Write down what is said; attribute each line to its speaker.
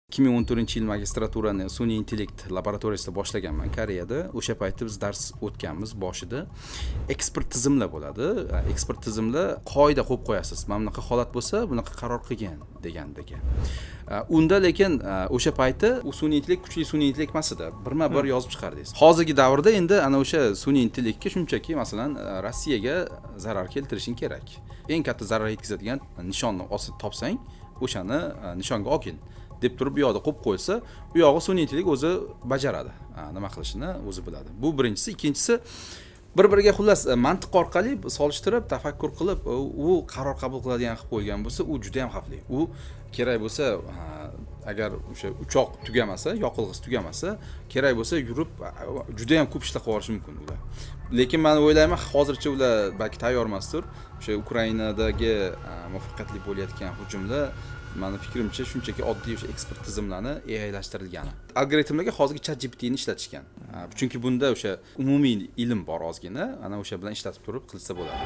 Speaker 1: 2014-yil magistraturani sun'iy intellekt laboratoriyasida boshlaganman Koreyada. O'sha paytda biz dars o'tganmiz boshida. Ekspert tizimlar bo'ladi. Ekspert tizimlar qoida qo'yib qo'yasiz. Mana bunaqa holat bo'lsa, bunaqa qaror qilgan degandagi. Unda lekin o'sha paytda u sun'iy intellekt kuchli sun'iy intellekt emas edi. Birma-bir yozib chiqardingiz. Hozirgi davrda endi ana o'sha sun'iy intellektga shunchaki masalan Rossiyaga zarar keltirishing kerak. Eng katta zarar yetkazadigan nishonni topsang, o'shani nishonga olgin deb turib bu yoqda qo'yib qo'ysa, u yog'i sun'iy intellekt o'zi bajaradi. Nima qilishini o'zi biladi. Bu birinchisi, ikkinchisi bir-biriga xullas mantiq orqali solishtirib, tafakkur qilib, u qaror qabul qiladigan qilib qo'ygan bo'lsa, u juda ham xavfli. U kerak bo'lsa, agar o'sha uchoq tugamasa, yoqilg'isi tugamasa, kerak bo'lsa yurib juda ham ko'p ishlar qilib yuborishi mumkin ular. Lekin men o'ylayman, hozircha ular balki tayyor emasdir. O'sha Ukrainadagi muvaffaqiyatli bo'layotgan hujumlar meni fikrimcha shunchaki oddiy o'sha ekspert tizimlarni AIlashtirilgani. Algoritmlarga hozirgi ChatGPT ni ishlatishgan. Chunki bunda o'sha umumiy ilm bor ozgina, ana o'sha bilan ishlatib turib qilsa bo'ladi.